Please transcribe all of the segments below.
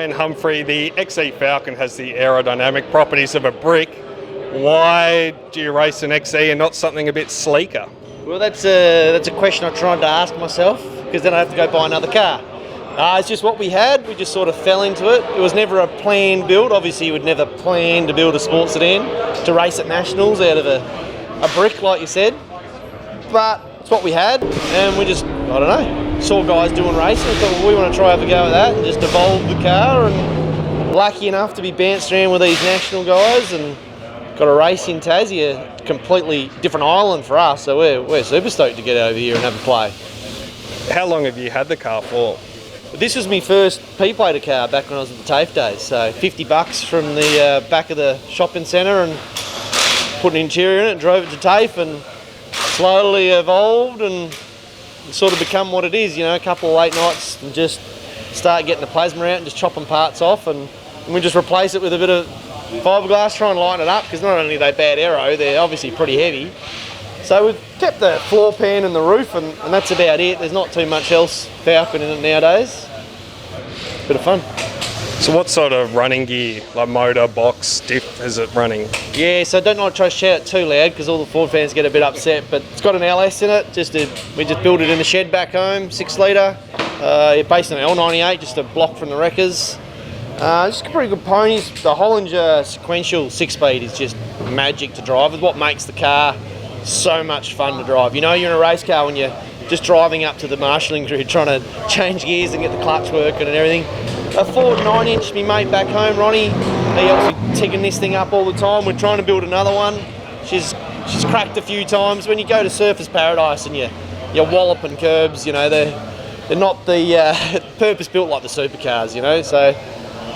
Brian Humphrey, the XE Falcon has the aerodynamic properties of a brick. Why do you race an XE and not something a bit sleeker? Well, that's a question I tried to ask myself, because then I have to go buy another car. It's just what we had. We just sort of fell into it. It was never a planned build. Obviously, you would never plan to build a sports sedan to race at nationals out of a brick, like you said. But it's what we had, and we just, I don't know, saw guys doing racing and thought, well, we want to try have a go at that and just evolve the car. And lucky enough to be bounced around with these national guys and got a race in Tassie, a completely different island for us. So we're super stoked to get over here and have a play. How long have you had the car for? This was my first Pitlane car back when I was at the TAFE days. So $50 from the back of the shopping centre and put an interior in it, drove it to TAFE and slowly evolved and sort of become what it is, you know, a couple of late nights and just start getting the plasma out and just chopping parts off, and we just replace it with a bit of fiberglass, try and lighten it up, because not only are they bad aero, they're obviously pretty heavy. So we've kept the floor pan and the roof, and that's about it. There's not too much else Falcon in it nowadays. Bit of fun. So what sort of running gear, like motor, box, diff, is it running? Yeah, so don't try to shout it too loud because all the Ford fans get a bit upset, but it's got an LS in it. We just built it in the shed back home, 6 litre. Based on an L98, just a block from the wreckers. Just pretty good ponies. The Hollinger sequential 6-speed is just magic to drive. It's what makes the car so much fun to drive. You know, you're in a race car when you're just driving up to the marshalling grid trying to change gears and get the clutch working and everything. A Ford 9-inch, me mate back home, Ronnie, he helps me ticking this thing up all the time. We're trying to build another one. She's cracked a few times. When you go to Surfers Paradise and you're walloping curbs, you know, they're not the purpose built like the supercars, you know. So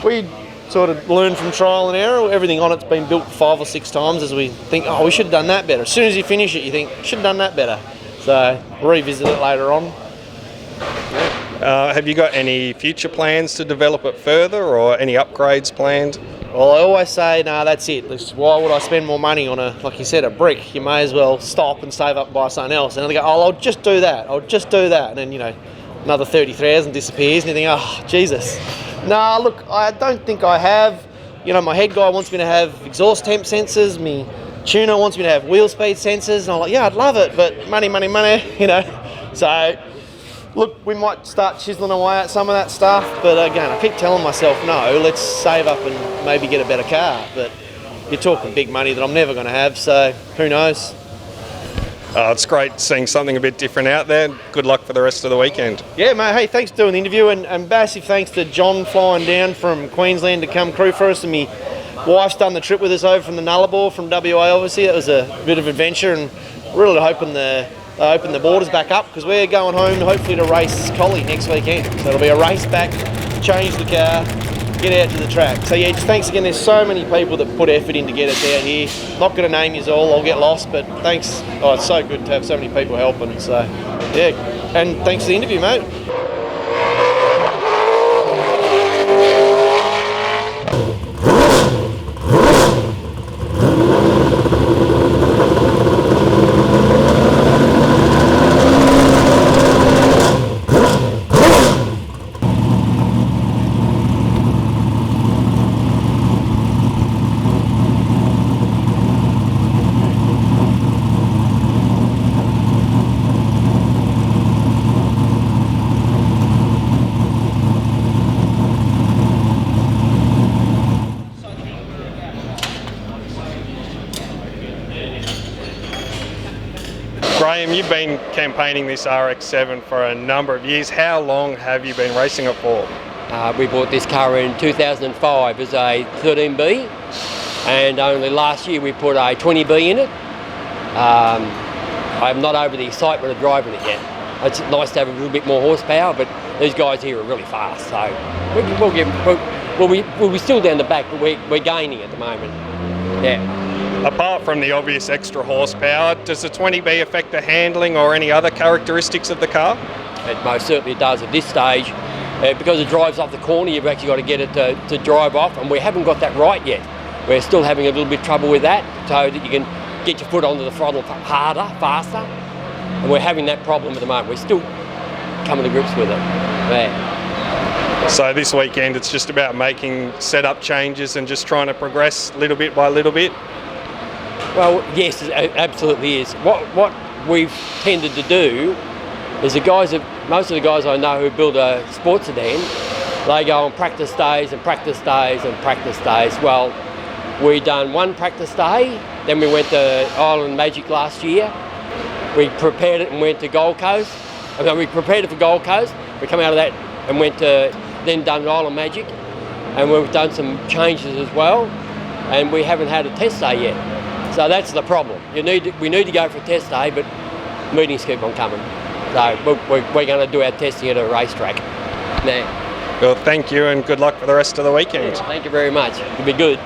we sort of learn from trial and error. Everything on it's been built 5 or 6 times as we think, oh, we should have done that better. As soon as you finish it, you think, should have done that better. So revisit it later on. Have you got any future plans to develop it further, or any upgrades planned? Well, I always say, no, that's it. Why would I spend more money on like you said, a brick? You may as well stop and save up and buy something else. And they go, oh, I'll just do that. And then, you know, another 30,000 disappears and you think, oh, Jesus. No, look, I don't think I have. You know, my head guy wants me to have exhaust temp sensors. Me tuner wants me to have wheel speed sensors. And I'm like, yeah, I'd love it, but money, you know. So, look, we might start chiseling away at some of that stuff. But again, I keep telling myself, no, let's save up and maybe get a better car. But you're talking big money that I'm never going to have, so who knows? It's great seeing something a bit different out there. Good luck for the rest of the weekend. Yeah, mate. Hey, thanks for doing the interview, and massive thanks to John flying down from Queensland to come crew for us, and me wife's done the trip with us over from the Nullarbor from WA. Obviously, that was a bit of adventure, and really hoping they open the borders back up, because we're going home hopefully to race Collie next weekend. So it'll be a race back, change the car, get out to the track. So yeah, just thanks again. There's so many people that put effort in to get us out here. Not going to name you all, I'll get lost, but thanks. Oh, it's so good to have so many people helping. So yeah, and thanks for the interview, mate. Graham, you've been campaigning this RX-7 for a number of years. How long have you been racing it for? We bought this car in 2005 as a 13B, and only last year we put a 20B in it. I'm not over the excitement of driving it yet. It's nice to have a little bit more horsepower, but these guys here are really fast, so we'll be still down the back, but we're gaining at the moment. Yeah. Apart from the obvious extra horsepower, does the 20B affect the handling or any other characteristics of the car? It most certainly does at this stage. Because it drives off the corner, you've actually got to get it to drive off, and we haven't got that right yet. We're still having a little bit of trouble with that, so that you can get your foot onto the throttle harder, faster, and we're having that problem at the moment. We're still coming to grips with it. Yeah. So this weekend it's just about making setup changes and just trying to progress little bit by little bit. Well, yes, it absolutely is. What we've tended to do is most of the guys I know who build a sports sedan, they go on practice days and practice days and practice days. Well, we done one practice day, then we went to Island Magic last year. We prepared it and went to Gold Coast. We prepared it for Gold Coast. We come out of that and went to then done Island Magic, and we've done some changes as well. And we haven't had a test day yet, so that's the problem. We need to go for a test day, but meetings keep on coming. So we're going to do our testing at a racetrack now. Well, thank you and good luck for the rest of the weekend. Yeah, thank you very much. It'll be good.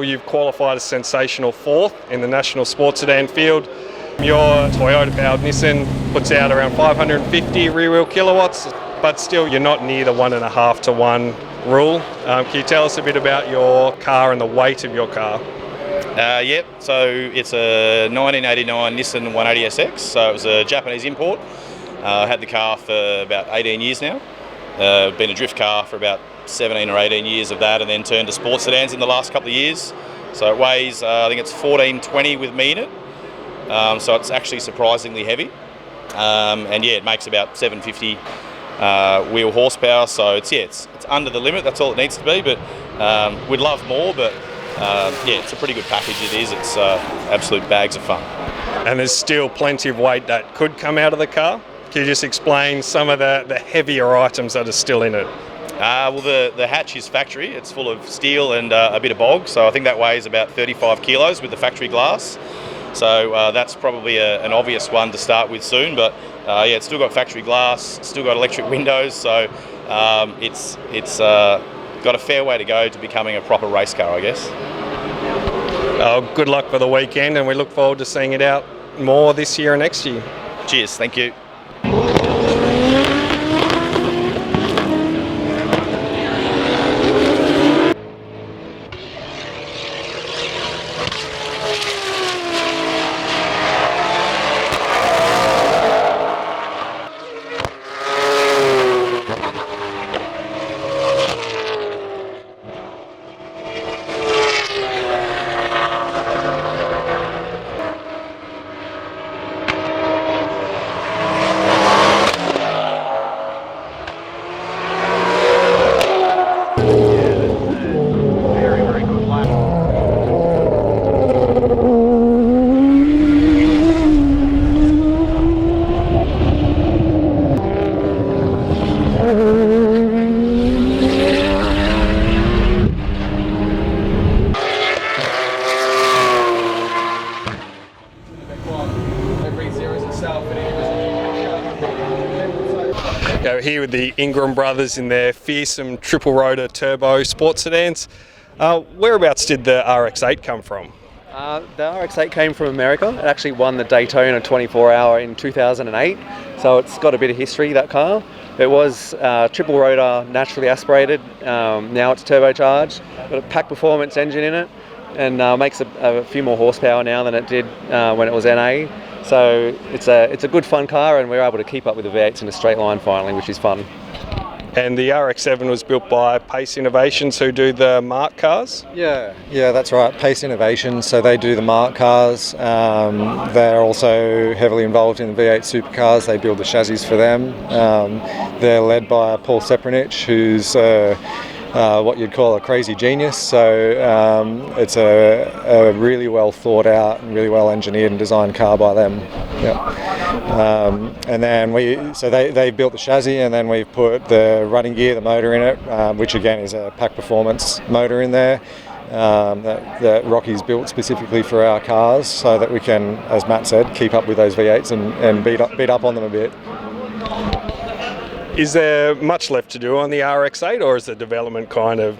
You've qualified a sensational 4th in the National Sports Sedan field. Your Toyota-powered Nissan puts out around 550 rear-wheel kilowatts, but still you're not near the 1.5 to 1 rule. Can you tell us a bit about your car and the weight of your car? Yep, so it's a 1989 Nissan 180SX, so it was a Japanese import. I had the car for about 18 years now. Been a drift car for about 17 or 18 years of that, and then turned to sports sedans in the last couple of years. So it weighs, I think it's 1420 with me in it. So it's actually surprisingly heavy. And yeah, it makes about 750 wheel horsepower. So it's under the limit. That's all it needs to be. But we'd love more. But yeah, it's a pretty good package. It is. It's absolute bags of fun. And there's still plenty of weight that could come out of the car. Can you just explain some of the heavier items that are still in it? Well, the hatch is factory. It's full of steel and a bit of bog, so I think that weighs about 35 kilos with the factory glass. So that's probably an obvious one to start with soon, but yeah, it's still got factory glass, still got electric windows, so it's got a fair way to go to becoming a proper race car, I guess. Good luck for the weekend, and we look forward to seeing it out more this year and next year. Cheers, thank you. Here with the Ingram brothers in their fearsome triple rotor turbo sports sedans. Whereabouts did the RX-8 come from? The RX-8 came from America. It actually won the Daytona 24-hour in 2008. So it's got a bit of history, that car. It was triple rotor, naturally aspirated. Now it's turbocharged. Got a pack performance engine in it, and makes a few more horsepower now than it did when it was NA. So it's a good fun car, and we're able to keep up with the V8s in a straight line finally, which is fun. And the RX-7 was built by Pace Innovations, who do the Mark cars? Yeah, that's right. Pace Innovations, so they do the Mark cars. They're also heavily involved in the V8 supercars. They build the chassis for them. They're led by Paul Sepranich, who's what you'd call a crazy genius. So it's a really well thought out and really well engineered and designed car by them. And then they built the chassis, and then we've put the running gear, the motor in it, which again is a pack performance motor in there that Rocky's built specifically for our cars, so that we can, as Matt said, keep up with those V8s and beat up on them a bit. Is there much left to do on the RX-8, or is the development kind of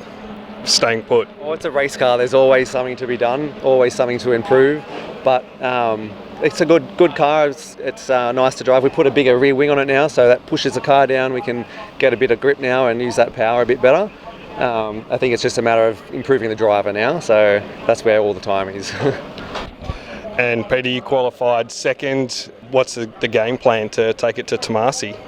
staying put? Oh, it's a race car. There's always something to be done, always something to improve. But it's a good car. It's nice to drive. We put a bigger rear wing on it now, so that pushes the car down. We can get a bit of grip now and use that power a bit better. I think it's just a matter of improving the driver now, so that's where all the time is. And Peter, you qualified second. What's the game plan to take it to Tomasi?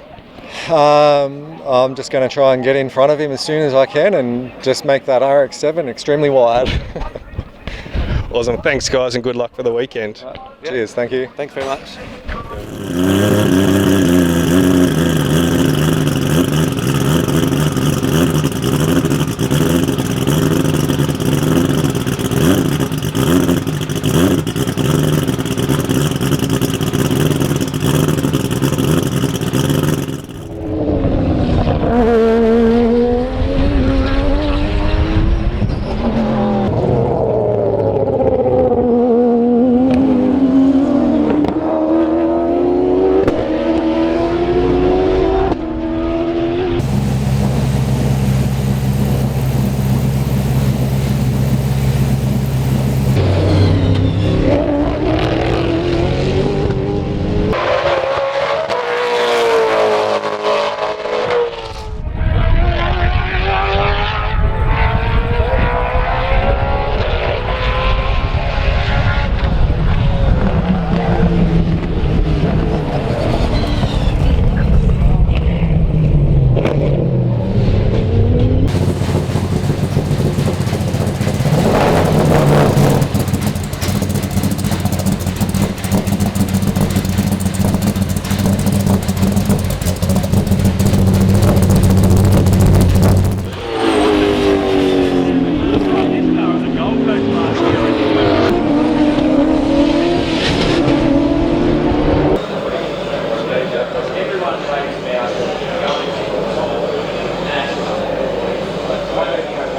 I'm just going to try and get in front of him as soon as I can and just make that RX-7 extremely wide. Awesome. Thanks, guys, and good luck for the weekend. Cheers. Thank you. Thanks very much.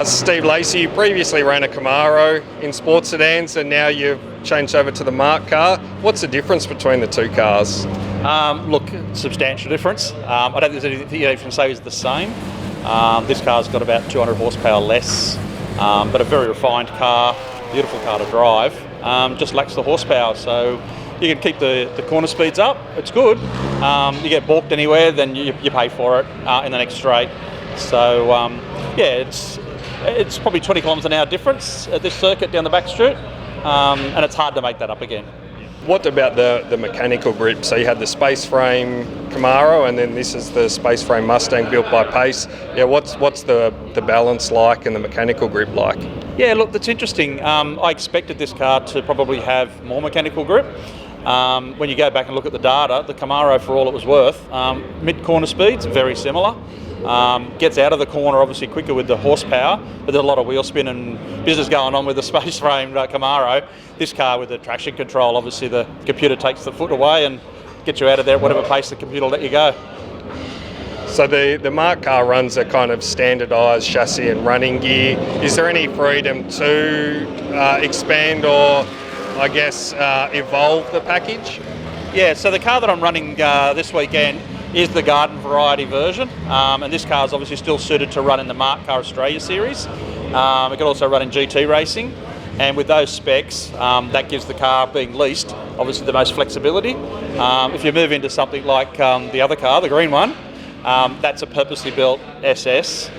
Steve Lacey, you previously ran a Camaro in sports sedans, and now you've changed over to the Mark car. What's the difference between the two cars? Look, substantial difference. I don't think there's anything you can say is the same. This car's got about 200 horsepower less, but a very refined car, beautiful car to drive. Just lacks the horsepower, so you can keep the corner speeds up. It's good. You get balked anywhere, then you pay for it in the next straight. So yeah, it's probably 20 kilometres an hour difference at this circuit down the back straight, and it's hard to make that up again. What about the mechanical grip? So you had the space frame Camaro, and then this is the space frame Mustang built by Pace. Yeah, what's the balance like and the mechanical grip like? Yeah, look, that's interesting. I expected this car to probably have more mechanical grip. When you go back and look at the data, the Camaro, for all it was worth, mid-corner speeds, very similar. Gets out of the corner obviously quicker with the horsepower, but there's a lot of wheel spin and business going on with the space frame Camaro. This car with the traction control, obviously the computer takes the foot away and gets you out of there at whatever pace the computer will let you go. So the Mark car runs a kind of standardised chassis and running gear. Is there any freedom to expand or, I guess, evolve the package? Yeah, so the car that I'm running this weekend is the garden variety version, and this car is obviously still suited to run in the Mark Car Australia series. It can also run in GT racing. And with those specs, that gives the car being leased, obviously the most flexibility. If you move into something like the other car, the green one, that's a purposely built SS.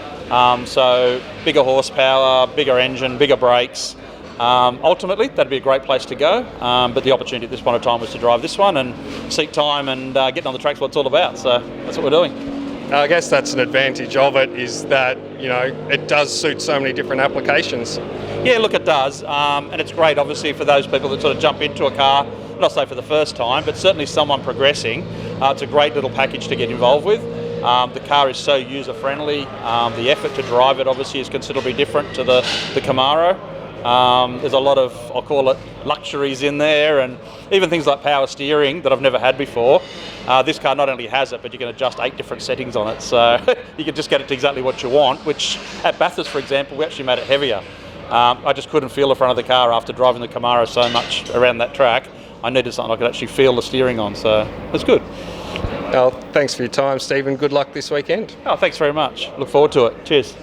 So bigger horsepower, bigger engine, bigger brakes. Ultimately, that'd be a great place to go. But the opportunity at this point of time was to drive this one and seek time and getting on the track's what it's all about. So that's what we're doing. I guess that's an advantage of it, is that, you know, it does suit so many different applications. Yeah, look, it does. And it's great, obviously, for those people that sort of jump into a car, not say for the first time, but certainly someone progressing. It's a great little package to get involved with. The car is so user-friendly. The effort to drive it, obviously, is considerably different to the Camaro. There's a lot of, I'll call it, luxuries in there, and even things like power steering that I've never had before. This car not only has it, but you can adjust 8 different settings on it, so you can just get it to exactly what you want, which at Bathurst, for example, we actually made it heavier. I just couldn't feel the front of the car after driving the Camaro so much around that track. I needed something I could actually feel the steering on, so it's good. Well, thanks for your time, Stephen. Good luck this weekend. Oh, thanks very much. Look forward to it. Cheers.